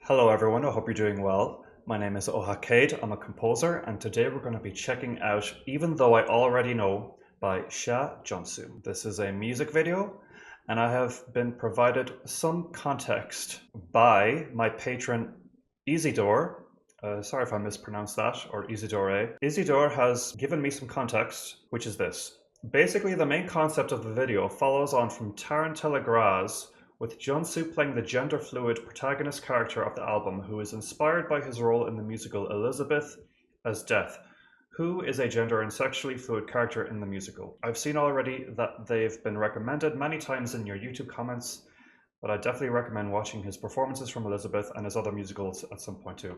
Hello everyone, I hope you're doing well. My name is Ohakade, I'm a composer, and today we're going to be checking out Even Though I Already Know by Junsu. This is a music video, and I have been provided some context by my patron Isidore. Sorry if I mispronounced that, or Isidore. Isidore has given me some context, which is this. Basically, the main concept of the video follows on from Tarantella Graz, with Junsu playing the gender-fluid protagonist character of the album, who is inspired by his role in the musical Elizabeth as Death, who is a gender and sexually fluid character in the musical. I've seen already that they've been recommended many times in your YouTube comments, but I definitely recommend watching his performances from Elizabeth and his other musicals at some point too.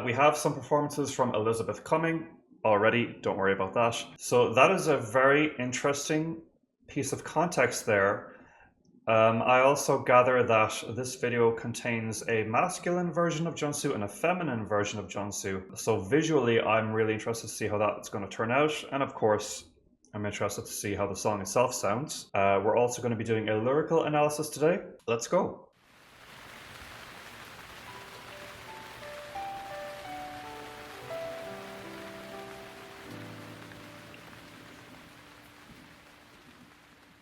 We have some performances from Elizabeth coming already, don't worry about that. So that is a very interesting piece of context there. I also gather that this video contains a masculine version of Junsu and a feminine version of Junsu. So visually, I'm really interested to see how that's going to turn out. And of course, I'm interested to see how the song itself sounds. We're also going to be doing a lyrical analysis today. Let's go.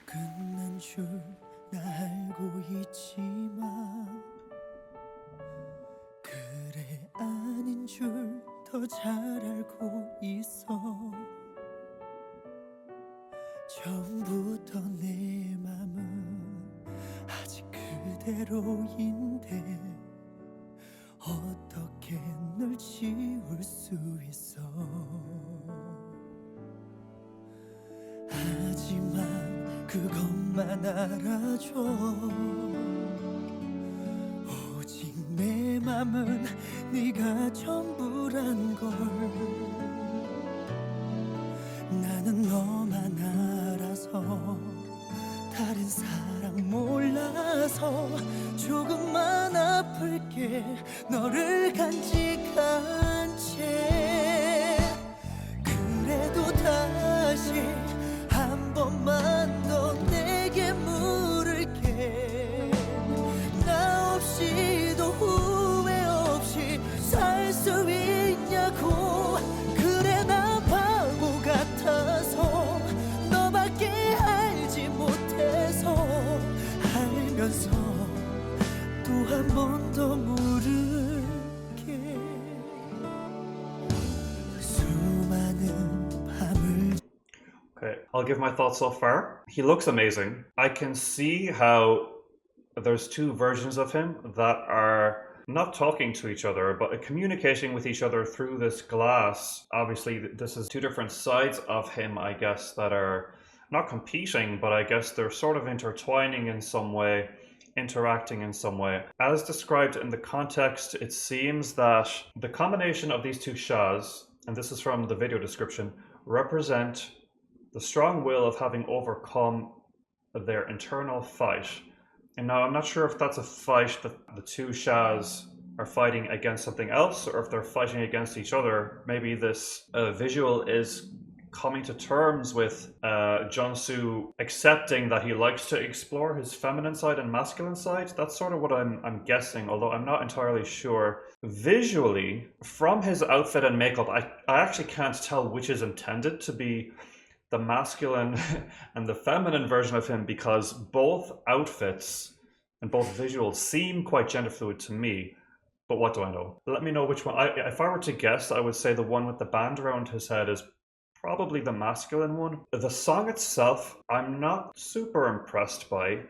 끝난 줄 나 알고 있지만 그래 아닌 줄 더 잘 알고 있어 처음부터 내 맘은 아직 그대로인데 어떻게 널 지울 수 있어 하지만 그것만 알아줘 오직 내 맘은 네가 전부란 걸 나는 너만 알아서 다른 사랑 몰라서 조금만 아플게 너를 간직한 채 그래도 다시 한 번만 더 내게 물을게 나 없이도 후회 없이 살 수 있냐고 그래 나 바보 같아서 너밖에 알지 못해서 알면서 또 한 번 더 물을게 수많은 밤을 Okay, I'll give my thoughts so far. He looks amazing. I can see how there's two versions of him that are not talking to each other, but communicating with each other through this glass. Obviously, this is two different sides of him, I guess, that are not competing, but I guess they're sort of intertwining in some way, interacting in some way. As described in the context, it seems that the combination of these two shahs, and this is from the video description, represent the strong will of having overcome their internal fight. And now I'm not sure if that's a fight that the two shahs are fighting against something else or if they're fighting against each other. Maybe this visual is coming to terms with Junsu accepting that he likes to explore his feminine side and masculine side. That's sort of what I'm guessing, although I'm not entirely sure. Visually, from his outfit and makeup, I actually can't tell which is intended to be the masculine and the feminine version of him, because both outfits and both visuals seem quite gender fluid to me. But what do I know? Let me know which one. If I were to guess, I would say the one with the band around his head is probably the masculine one. The song itself, I'm not super impressed by.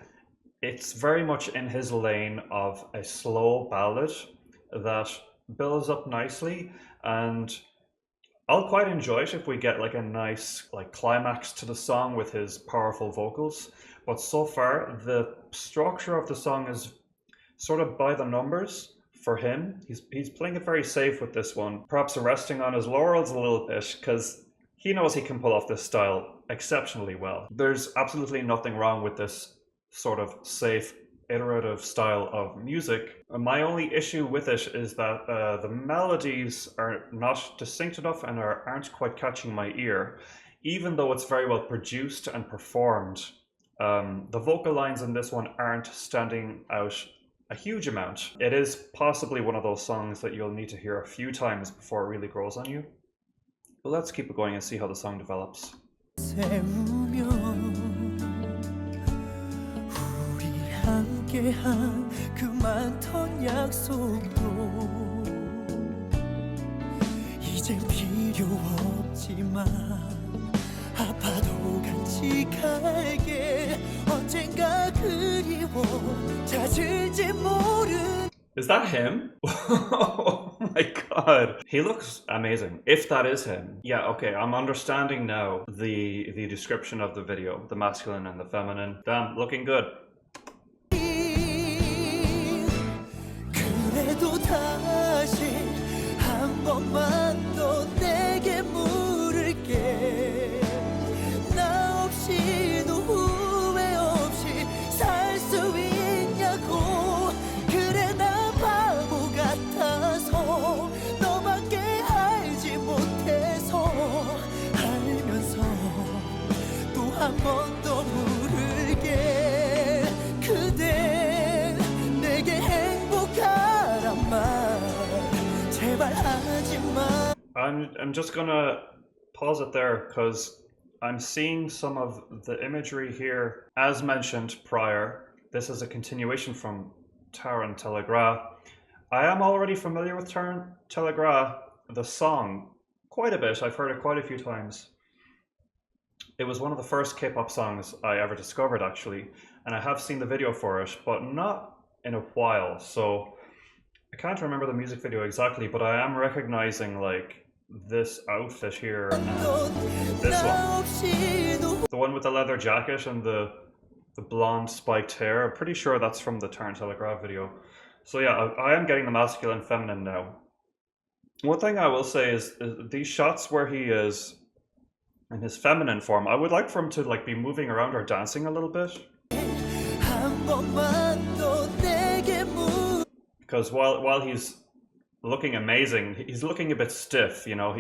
It's very much in his lane of a slow ballad that builds up nicely, and I'll quite enjoy it if we get like a nice climax to the song with his powerful vocals. But so far, the structure of the song is sort of by the numbers for him. He's playing it very safe with this one, perhaps resting on his laurels a little bit, because he knows he can pull off this style exceptionally well. There's absolutely nothing wrong with this sort of safe, iterative style of music. My only issue with it is that the melodies are not distinct enough and aren't quite catching my ear, even though it's very well produced and performed. The vocal lines in this one aren't standing out a huge amount. It is possibly one of those songs that you'll need to hear a few times before it really grows on you. But let's keep it going and see how the song develops. 세우며 우리 함께한 그 많던 약속도 이젠 필요 없지만 아파도 간직할게 언젠가 그리워 잦을지 모르. Is that him? Oh my god. He looks amazing. If that is him. Yeah, okay, I'm understanding now the description of the video. The masculine and the feminine. Damn, looking good. 그래도 다시 한 번만 더 내게 물을게 나 없이도 후회 없이 살 수 있냐고 그래 나 바보 같아서 너밖에 알지 못해서 알면서 또 한 번 더 물을게 그대 내게 행복하란 말 제발 하지 마. I'm just gonna pause it there because I'm seeing some of the imagery here. As mentioned prior, this is a continuation from Taran Telegraph. I am already familiar with Taran Telegraph, the song, quite a bit. I've heard it quite a few times. It was one of the first K-pop songs I ever discovered, actually, and I have seen the video for it, but not in a while. So I can't remember the music video exactly, but I am recognizing like this outfit here and this one. The one with the leather jacket and the blonde spiked hair. I'm pretty sure that's from the Tarn Telegraph video. So yeah, I am getting the masculine and feminine now. One thing I will say is these shots where he is in his feminine form, I would like for him to like be moving around or dancing a little bit. Because while he's looking amazing, he's looking a bit stiff, you know.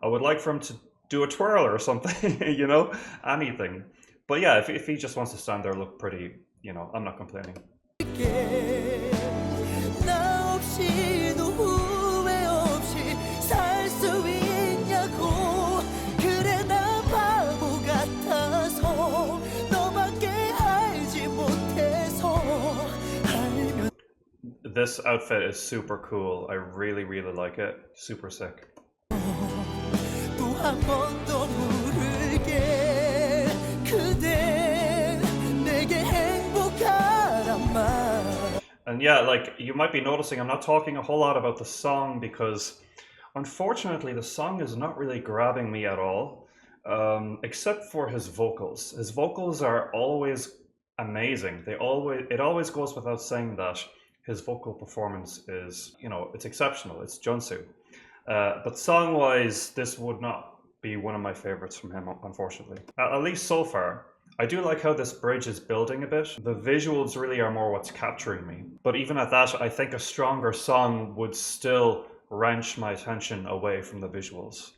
I would like for him to do a twirl or something, you know, anything. But yeah, if he just wants to stand there, look pretty, you know, I'm not complaining. This outfit is super cool. I really, really like it. Super sick. And yeah, like you might be noticing, I'm not talking a whole lot about the song because unfortunately the song is not really grabbing me at all, except for his vocals. His vocals are always amazing. It always goes without saying that his vocal performance is, you know, it's exceptional. It's Junsu. But song-wise, this would not be one of my favorites from him, unfortunately. At least so far. I do like how this bridge is building a bit. The visuals really are more what's capturing me. But even at that, I think a stronger song would still wrench my attention away from the visuals.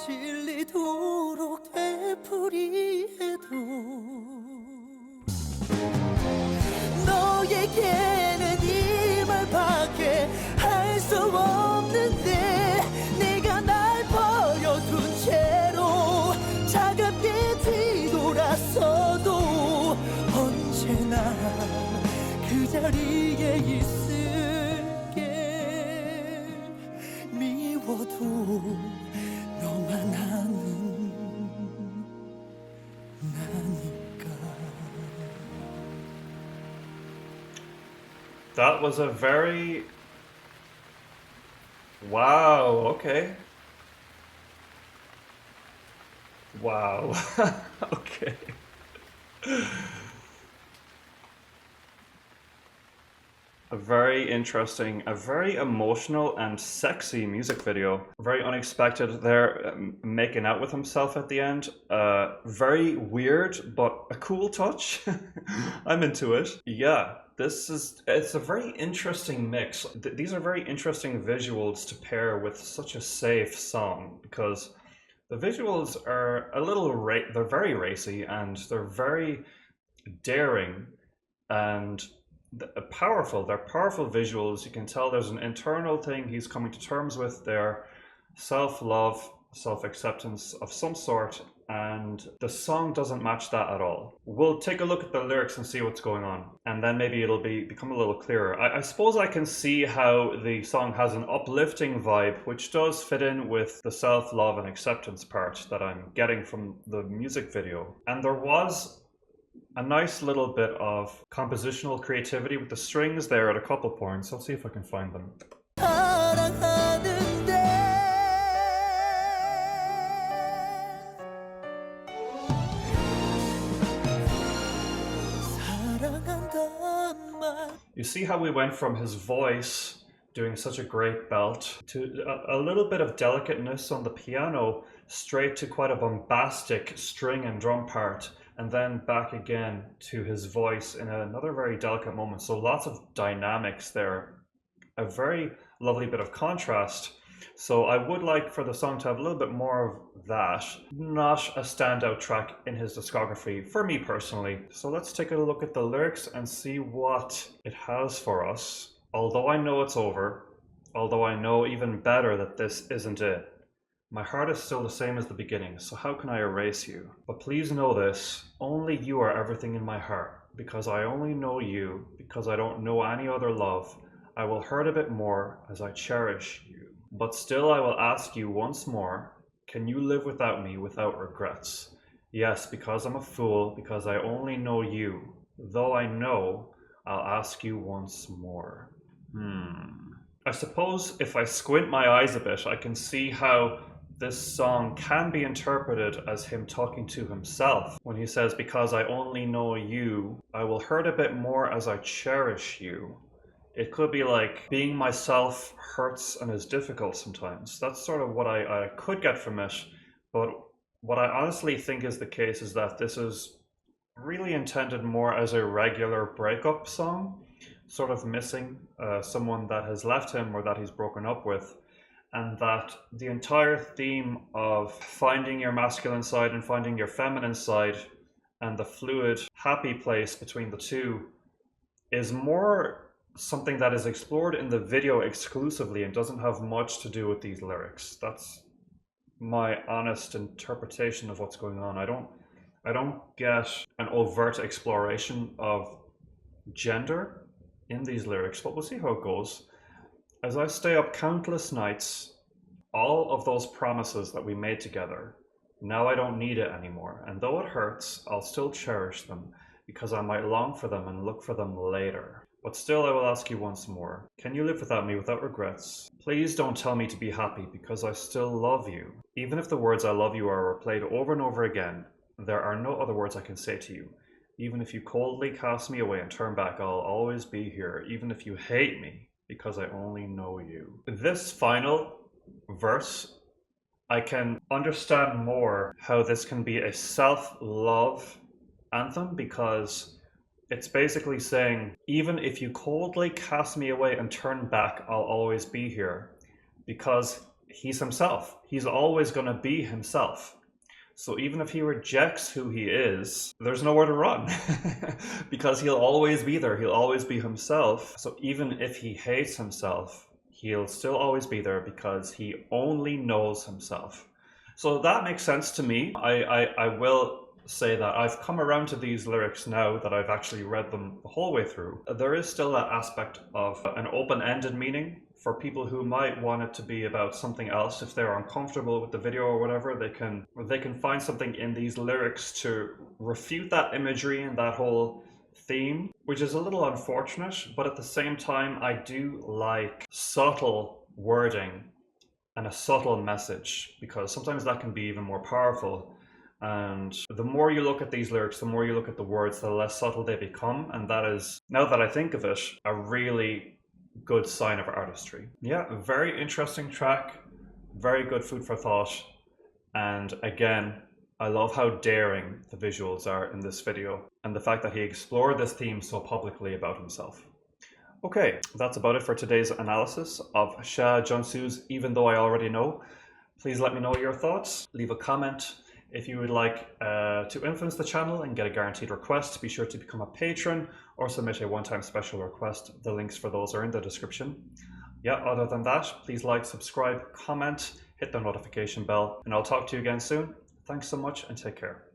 질리도록 되풀이해도 너에게는 이 말밖에 할 수 없는데 네가 날 버려둔 채로 차갑게 뒤돌아서도 언제나 그 자리에 있을게 미워도 너만 아는 나니까. That was a very... Wow, okay. Wow. Okay. A very interesting, a very emotional and sexy music video. Very unexpected there, making out with himself at the end. Very weird, but a cool touch. I'm into it. Yeah, it's a very interesting mix. These are very interesting visuals to pair with such a safe song because the visuals are a little, they're very racy and they're very daring and powerful. They're powerful visuals. You can tell there's an internal thing he's coming to terms with there, self-love, self-acceptance of some sort, and the song doesn't match that at all. We'll take a look at the lyrics and see what's going on, and then maybe it'll become a little clearer. I suppose I can see how the song has an uplifting vibe, which does fit in with the self-love and acceptance part that I'm getting from the music video. And there was a nice little bit of compositional creativity with the strings there at a couple points. I'll see if I can find them. You see how we went from his voice doing such a great belt to a little bit of delicateness on the piano, straight to quite a bombastic string and drum part, and then back again to his voice in another very delicate moment. So lots of dynamics there, a very lovely bit of contrast. So I would like for the song to have a little bit more of that. Not a standout track in his discography for me personally. So let's take a look at the lyrics and see what it has for us. Although I know it's over, although I know even better that this isn't it, my heart is still the same as the beginning, so how can I erase you? But please know this, only you are everything in my heart, because I only know you, because I don't know any other love. I will hurt a bit more as I cherish you. But still I will ask you once more, can you live without me without regrets? Yes, because I'm a fool, because I only know you. Though I know, I'll ask you once more. I suppose if I squint my eyes a bit, I can see how this song can be interpreted as him talking to himself when he says, because I only know you, I will hurt a bit more as I cherish you. It could be like being myself hurts and is difficult sometimes. That's sort of what I could get from it. But what I honestly think is the case is that this is really intended more as a regular breakup song, sort of missing someone that has left him or that he's broken up with. And that the entire theme of finding your masculine side and finding your feminine side and the fluid, happy place between the two is more something that is explored in the video exclusively and doesn't have much to do with these lyrics. That's my honest interpretation of what's going on. I don't get an overt exploration of gender in these lyrics, but we'll see how it goes. As I stay up countless nights, all of those promises that we made together, now I don't need it anymore. And though it hurts, I'll still cherish them because I might long for them and look for them later. But still I will ask you once more, can you live without me without regrets? Please don't tell me to be happy because I still love you. Even if the words I love you are replayed over and over again, there are no other words I can say to you. Even if you coldly cast me away and turn back, I'll always be here. Even if you hate me, because I only know you. This final verse, I can understand more how this can be a self-love anthem because it's basically saying, even if you coldly cast me away and turn back, I'll always be here. Because he's himself. He's always going to be himself. So even if he rejects who he is, there's nowhere to run because he'll always be there. He'll always be himself. So even if he hates himself, he'll still always be there because he only knows himself. So that makes sense to me. I will say that I've come around to these lyrics now that I've actually read them the whole way through. There is still that aspect of an open-ended meaning for people who might want it to be about something else. If they're uncomfortable with the video or whatever, they can find something in these lyrics to refute that imagery and that whole theme, which is a little unfortunate, but at the same time, I do like subtle wording and a subtle message, because sometimes that can be even more powerful. And the more you look at these lyrics, the more you look at the words, the less subtle they become. And that is, now that I think of it, a really good sign of artistry. Yeah, a very interesting track, very good food for thought. And again, I love how daring the visuals are in this video and the fact that he explored this theme so publicly about himself. Okay, that's about it for today's analysis of Sha Junsu's Even Though I Already Know. Please let me know your thoughts. Leave a comment. If you would like to influence the channel and get a guaranteed request, be sure to become a patron or submit a one-time special request. The links for those are in the description. Yeah, other than that, please like, subscribe, comment, hit the notification bell, and I'll talk to you again soon. Thanks so much and take care.